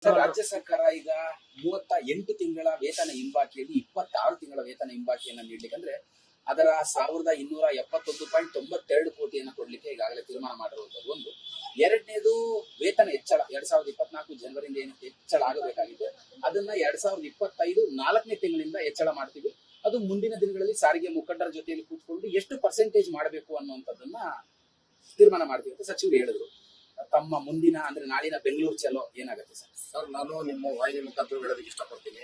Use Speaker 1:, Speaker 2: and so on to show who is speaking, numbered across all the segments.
Speaker 1: Sir, ರಾಜ್ಯ ಸರ್ಕಾರ ಈಗ 38 ತಿಂಗಳ ವೇತನ ಹಿಂಬಾಕಿಯಲ್ಲಿ 26 ತಿಂಗಳ ವೇತನ ಹಿಂಬಾಕಿಯನ್ನು ನೀಡಲಿಕ್ಕೆ ಅದರ 1271.92 ಕೋಟಿಯನ್ನು ಕೊಡ್ಲಿಕ್ಕೆ ಈಗಾಗಲೇ ತೀರ್ಮಾನ ಮಾಡಿರುವಂತದ್ದು ಒಂದು. ಎರಡನೇದು ವೇತನ ಹೆಚ್ಚಳ 2024 ಜನವರಿಯಿಂದ ಏನು ಹೆಚ್ಚಳ ಆಗಬೇಕಾಗಿದೆ ಅದನ್ನ 2025 4ನೇ ತಿಂಗಳಿಂದ ಹೆಚ್ಚಳ ಮಾಡ್ತೀವಿ. ಅದು ಮುಂದಿನ ದಿನಗಳಲ್ಲಿ ಸಾರಿಗೆ ಮುಖಂಡರ ಜೊತೆಯಲ್ಲಿ ಕೂತ್ಕೊಂಡು ಎಷ್ಟು ಪರ್ಸೆಂಟೇಜ್ ಮಾಡಬೇಕು ಅನ್ನುವಂಥದ್ದನ್ನ ತೀರ್ಮಾನ ಮಾಡ್ತೀವಿ ಅಂತ ಸಚಿವರು ಹೇಳಿದ್ರು. ತಮ್ಮ ಮುಂದಿನ ಅಂದ್ರೆ ನಾಳಿನ ಬೆಂಗಳೂರು ಚಲೋ ಏನಾಗುತ್ತೆ ಸರ್?
Speaker 2: ಸರ್, ನಾನು ನಿಮ್ಮ ವಾಹಿನಿ ಮುಖಾಂತರ ಹೇಳೋದಕ್ಕೆ ಇಷ್ಟಪಡ್ತೀನಿ.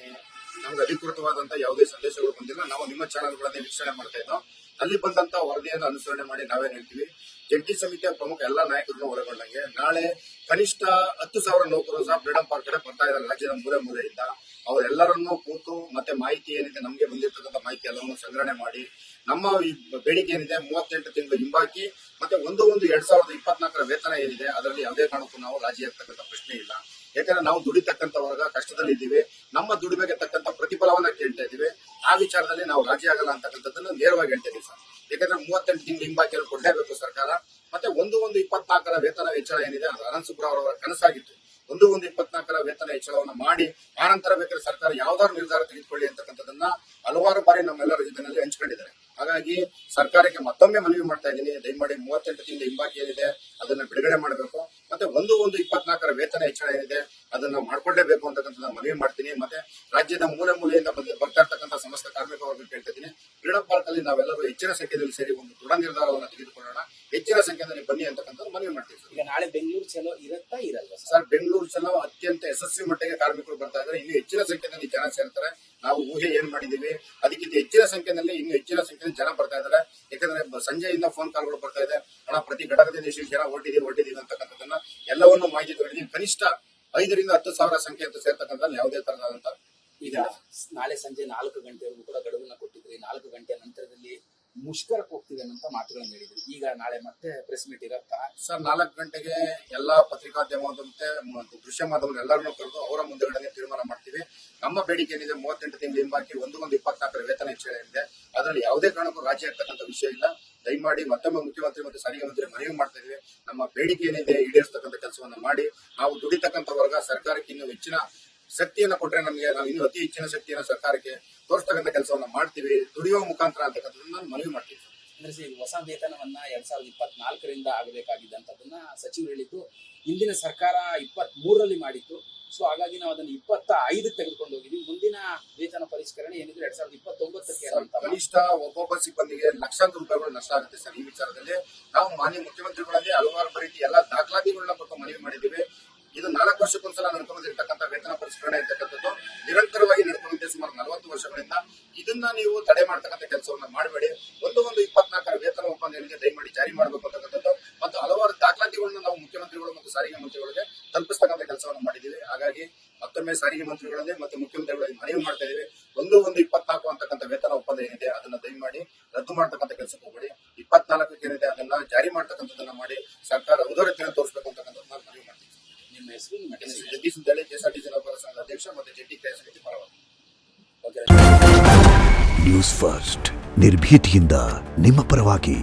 Speaker 2: ನಮ್ಗೆ ಅಧಿಕೃತವಾದಂತ ಯಾವುದೇ ಸಂದೇಶಗಳು ಬಂದಿಲ್ಲ. ನಾವು ನಿಮ್ಮ ಚಾನೆಲ್ಗಳನ್ನೇ ವೀಕ್ಷಣೆ ಮಾಡ್ತಾ ಇದ್ದೋ. ಅಲ್ಲಿ ಬಂದಂತ ವರದಿಯನ್ನು ಅನುಸರಣೆ ಮಾಡಿ ನಾವೇನ್ ಹೇಳ್ತೀವಿ, ಜಂಟಿ ಸಮಿತಿಯ ಪ್ರಮುಖ ಎಲ್ಲಾ ನಾಯಕರನ್ನು ಒಳಗೊಂಡಂಗೆ ನಾಳೆ ಕನಿಷ್ಠ 10,000 ನೌಕರರು ಸಹ ಫ್ರೀಡಂ ಪಾರ್ಕ್ ಕಡೆ ಬರ್ತಾ ಇದ್ದಾರೆ. ರಾಜ್ಯದ ಮೂಲೆಯಿಂದ ಅವರೆಲ್ಲರನ್ನೂ ಕೂತು ಮತ್ತೆ ಮಾಹಿತಿ ಏನಿದೆ, ನಮಗೆ ಬಂದಿರತಕ್ಕಂಥ ಮಾಹಿತಿ ಎಲ್ಲವನ್ನು ಸಂಗ್ರಹಣೆ ಮಾಡಿ ನಮ್ಮ ಈ ಬೇಡಿಕೆ ಏನಿದೆ 38 ತಿಂಗಳು ಹಿಂಬಾಕಿ ಮತ್ತೆ 1/1/2024 ವೇತನ ಏನಿದೆ ಅದರಲ್ಲಿ ಯಾವುದೇ ಕಾರಣಕ್ಕೂ ನಾವು ರಾಜಿ ಆಗ್ತಕ್ಕಂಥ ಪ್ರಶ್ನೆ ಇಲ್ಲ. ಯಾಕಂದ್ರೆ ನಾವು ದುಡಿತಕ್ಕಂಥ ವರ್ಗ ಕಷ್ಟದಲ್ಲಿ ಇದ್ದೀವಿ. ನಮ್ಮ ದುಡಿಮೆಗೆ ತಕ್ಕಂಥ ಪ್ರತಿಫಲವನ್ನ ಕೇಳ್ತಾ ಇದ್ದೀವಿ. ಆ ವಿಚಾರದಲ್ಲಿ ನಾವು ರಾಜಿ ಆಗಲ್ಲ ಅಂತಕ್ಕಂಥದ್ದನ್ನು ನೇರವಾಗಿ ಹೇಳ್ತಾ ಇದೀವಿ ಸರ್. ಯಾಕಂದ್ರೆ 38 ತಿಂಗಳು ಹಿಂಬಾಕಿಯನ್ನು ಕೊಡಲೇಬೇಕು ಸರ್ಕಾರ. ಮತ್ತೆ 1/1/24 ವೇತನ ಹೆಚ್ಚಳ ಏನಿದೆ ಅದು ಅನಂತ್ ಸುಬ್ರಾವ್ ಅವರ ಕನಸಾಗಿತ್ತು. 1/1/24 ವೇತನ ಹೆಚ್ಚಳವನ್ನು ಮಾಡಿ ಆನಂತರ ಬೇಕಾದ್ರೆ ಸರ್ಕಾರ ಯಾವ್ದಾದ್ರು ನಿರ್ಧಾರ ತೆಗೆದುಕೊಳ್ಳಿ ಅಂತಕ್ಕಂಥದ್ದನ್ನ ಹಲವಾರು ಬಾರಿ ನಮ್ಮೆಲ್ಲರ ಜೊತೆಯಲ್ಲಿ ಹಂಚ್ಕೊಂಡಿದ್ದಾರೆ. ಹಾಗಾಗಿ ಸರ್ಕಾರಕ್ಕೆ ಮತ್ತೊಮ್ಮೆ ಮನವಿ ಮಾಡ್ತಾ ಇದ್ದೀನಿ, ದಯಮಾಡಿ 38 ತಿಂಗಳ ಹಿಂಬಾಕಿ ಏನಿದೆ ಅದನ್ನ ಬಿಡುಗಡೆ ಮಾಡಬೇಕು. ಮತ್ತೆ 1/1/24 ವೇತನ ಹೆಚ್ಚಳ ಏನಿದೆ ಅದನ್ನ ಮಾಡ್ಕೊಳ್ಳೇಬೇಕು ಅಂತಕ್ಕಂಥ ಮನವಿ ಮಾಡ್ತೀನಿ. ಮತ್ತೆ ರಾಜ್ಯದ ಮೂಲೆಯಿಂದ ಬರ್ತಾ ಇರ್ತಕ್ಕಂಥ ಸಮಸ್ತ ಕಾರ್ಮಿಕ ವರ್ಗ ಕೇಳ್ತಾ ಇದ್ದೀನಿ, ಫ್ರೀಡಂ ಪಾರ್ಕ್ ಅಲ್ಲಿ ನಾವೆಲ್ಲರೂ ಹೆಚ್ಚಿನ ಸಂಖ್ಯೆಯಲ್ಲಿ ಸೇರಿ ಒಂದು ದೃಢ ನಿರ್ಧಾರವನ್ನು ತೆಗೆದುಕೊಳ್ಳೋಣ, ಹೆಚ್ಚಿನ ಸಂಖ್ಯೆಯಲ್ಲಿ ಬನ್ನಿ ಅಂತಕ್ಕಂಥ ಮನವಿ ಮಾಡ್ತೀವಿ ಸರ್.
Speaker 1: ಈಗ ನಾಳೆ ಬೆಂಗಳೂರು ಚಲೋ ಇರುತ್ತಾ ಇರಲ್ವಾ
Speaker 2: ಸರ್? ಬೆಂಗಳೂರು ಚಲೋ ಅತ್ಯಂತ ಯಶಸ್ವಿ ಮಟ್ಟಿಗೆ ಕಾರ್ಮಿಕರು ಬರ್ತಾ ಇದ್ದಾರೆ. ಇನ್ನು ಹೆಚ್ಚಿನ ಸಂಖ್ಯೆಯಲ್ಲಿ ಜನ ಸೇರ್ತಾರೆ. ನಾವು ಊಹೆ ಏನ್ ಮಾಡಿದೀವಿ ಅದಕ್ಕಿಂತ ಹೆಚ್ಚಿನ ಸಂಖ್ಯೆಯಲ್ಲಿ ಇನ್ನು ಹೆಚ್ಚಿನ ಸಂಖ್ಯೆಯಲ್ಲಿ ಜನ ಬರ್ತಾ ಇದ್ದಾರೆ. ಯಾಕಂದ್ರೆ ಸಂಜೆಯಿಂದ ಫೋನ್ ಕಾಲ್ಗಳು ಬರ್ತಾ ಇದೆ, ಹಣ ಪ್ರತಿ ಘಟಕದಿಂದ ಎಷ್ಟು ಜನ ಹೊರಟಿದೀವಿ ಅಂತಕ್ಕಂಥದ್ದನ್ನ ಎಲ್ಲವನ್ನು ಮಾಹಿತಿ ತಗೊಂಡಿದ್ದೀವಿ. ಕನಿಷ್ಠ 5,000 to 10,000 ಸಂಖ್ಯೆ ಅಂತ ಸೇರ್ತಕ್ಕಂಥ ಯಾವುದೇ ತರದಂತ.
Speaker 1: ಈಗ ನಾಳೆ ಸಂಜೆ 4 ಗಂಟೆವರೆಗೂ ಕೂಡ ಗಡುವನ್ನ ಕೊಟ್ಟಿದ್ರಿ. 4 ಗಂಟೆ ನಂತರದಲ್ಲಿ ಮುಷ್ಕರಕ್ಕೆ ಹೋಗ್ತೀವಿ ಅನ್ನೋ ಮಾತುಗಳನ್ನು ಹೇಳಿದ್ರಿ. ಈಗ ನಾಳೆ ಮತ್ತೆ ಪ್ರೆಸ್ ಮೀಟ್ ಇರತ್ತಾ
Speaker 2: ಸರ್? 4 ಗಂಟೆಗೆ ಎಲ್ಲಾ ಪತ್ರಿಕಾದ್ಯಮ ಮತ್ತೆ ದೃಶ್ಯ ಮಾಧ್ಯಮ ಎಲ್ಲರನ್ನೂ ಕರೆದು ಅವರ ಮುಂದೆಗಡೆ ತೀರ್ಮಾನ ಮಾಡ್ತೀವಿ. ನಮ್ಮ ಬೇಡಿಕೆ ಏನಿದೆ 38 ತಿಂಗಳು ಹಿಂಬಾಕಿ 1/1/24 ವೇತನ ಹೆಚ್ಚಳ ಏನಿದೆ ಅದರಲ್ಲಿ ಯಾವುದೇ ಕಾರಣಕ್ಕೂ ರಾಜಿ ಆಗ್ತಕ್ಕಂಥ ವಿಷಯ ಇಲ್ಲ. ದಯಮಾಡಿ ಮತ್ತೊಮ್ಮೆ ಮುಖ್ಯಮಂತ್ರಿ ಮತ್ತು ಸಾರಿಗೆ ಮಂತ್ರಿ ಮನವಿ ಮಾಡ್ತಾ ಇದೀವಿ, ನಮ್ಮ ಬೇಡಿಕೆ ಏನಿದೆ ಈಡೇರಿಸತಕ್ಕಂಥ ಕೆಲಸವನ್ನ ಮಾಡಿ ನಾವು ದುಡಿತಕ್ಕಂಥ ವರ್ಗ ಸರ್ಕಾರಕ್ಕೆ ಇನ್ನೂ ಹೆಚ್ಚಿನ ಶಕ್ತಿಯನ್ನ ಕೊಟ್ಟರೆ ನಮಗೆ ನಾವು ಇನ್ನೂ ಅತಿ ಹೆಚ್ಚಿನ ಶಕ್ತಿಯನ್ನ ಸರ್ಕಾರಕ್ಕೆ ತೋರಿಸ್ತಕ್ಕಂಥ ಕೆಲಸವನ್ನ ಮಾಡ್ತೀವಿ, ದುಡಿಯುವ ಮುಖಾಂತರ ಅಂತಕ್ಕಂಥದ್ದನ್ನ ಮನವಿ ಮಾಡ್ತೀವಿ.
Speaker 1: ಅಂದ್ರೆ ಹೊಸ ವೇತನವನ್ನ 2024ರಿಂದ ಆಗಬೇಕಾಗಿದ್ದಂಥದ್ದನ್ನ ಸಚಿವರು ಹೇಳಿದ್ದು. ಹಿಂದಿನ ಸರ್ಕಾರ 23ರಲ್ಲಿ ಮಾಡಿತ್ತು. ಸೊ ಹಾಗಾಗಿ ನಾವು ಅದನ್ನು 25ಕ್ಕೆ ತೆಗೆದುಕೊಂಡು ಹೋಗಿದ್ವಿ. ಮುಂದಿನ ವೇತನ ಪರಿಷ್ಕರಣೆ ಏನಿದ್ರೆ 2029ಕ್ಕೆ.
Speaker 2: ಕನಿಷ್ಠ ಒಬ್ಬೊಬ್ಬ ಸಿಬ್ಬಂದಿಗೆ ಲಕ್ಷಾಂತರ ರೂಪಾಯಿಗಳು ನಷ್ಟ ಆಗುತ್ತೆ ಸರ್. ಈ ವಿಚಾರದಲ್ಲಿ ನಾವು ಮಾನ್ಯ ಮುಖ್ಯಮಂತ್ರಿಗಳಲ್ಲಿ ಹಲವಾರು ರೀತಿ ಎಲ್ಲಾ ದಾಖಲಾತಿಗಳನ್ನ ಕೊಟ್ಟು ಮನವಿ ಮಾಡಿದ್ದೀವಿ. ಇದು 4 ವರ್ಷಕ್ಕೊಂದ್ಸಲ ನಡ್ಕೊಂಡಿರ್ತಕ್ಕಂಥ ವೇತನ ಪರಿಷ್ಕರಣೆ ಇರ್ತಕ್ಕಂಥದ್ದು ನಿರಂತರವಾಗಿ ನಡ್ಕೊಂಡಿದ್ದೆ ಸುಮಾರು 40 ವರ್ಷಗಳಿಂದ. ಇದನ್ನ ನೀವು ತಡೆ ಮಾಡ್ತಕ್ಕಂಥ ಕೆಲಸವನ್ನ ಮಾಡಬೇಡಿ. 1/1/24 ವೇತನ ಒಪ್ಪಂದ ಏನಿದೆ ದಯಮಾಡಿ ಜಾರಿ ಮಾಡಬೇಕು ಅಂತಕ್ಕಂಥದ್ದು ಮತ್ತು ಹಲವಾರು ದಾಖಲಾತಿಗಳನ್ನ ನಾವು ಮುಖ್ಯಮಂತ್ರಿಗಳು ಮತ್ತು ಸಾರಿಗೆ ಮಂತ್ರಿಗಳಿಗೆ ತಲುಪಿಸ್ತಕ್ಕಂಥ ಕೆಲಸವನ್ನು ಮಾಡಿದ್ದೀವಿ. ಹಾಗಾಗಿ ಮತ್ತೊಮ್ಮೆ ಸಾರಿಗೆ ಮಂತ್ರಿಗಳಲ್ಲಿ ಮತ್ತು ಮುಖ್ಯಮಂತ್ರಿಗಳಿಗೆ ಮನವಿ ಮಾಡ್ತಾ ಇದೀವಿ, 1/1/24 ಅಂತಕ್ಕಂಥ ವೇತನ ಒಪ್ಪಂದ ಏನಿದೆ ಅದನ್ನ ದಯಮಾಡಿ ರದ್ದು ಮಾಡ್ತಕ್ಕಂಥ ಕೆಲಸಕ್ಕೆ ಹೋಗಬೇಡಿ. 24ಕ್ಕೆ ಏನಿದೆ ಅದನ್ನ ಜಾರಿ ಮಾಡ್ತಕ್ಕಂಥದ್ದನ್ನ ಮಾಡಿ ಸರ್ಕಾರ ಔದಾರ್ಯತೆಯನ್ನು ತೋರಿಸಬೇಕು ಅಂತಕ್ಕಂಥದ್ದನ್ನ ಮನವಿ ಮಾಡ್ತೀವಿ.
Speaker 1: ನಿಮ್ಮ ಹೆಸರು?
Speaker 2: ಜಗದೀಶ್ ದಳೆ, ಕೆಎಸ್ಆರ್ಟಿಸಿ ನೌಕರರ ಸಂಘದ ಅಧ್ಯಕ್ಷ ಮತ್ತು ಜಂಟಿ ಕ್ರಿಯಾ ಸಮಿತಿ ಪರವಾಗಿ.
Speaker 3: ನ್ಯೂಸ್ ಫಸ್ಟ್ ನಿರ್ಭೀತಿಯಿಂದ ನಿಮ್ಮ ಪರವಾಗಿ.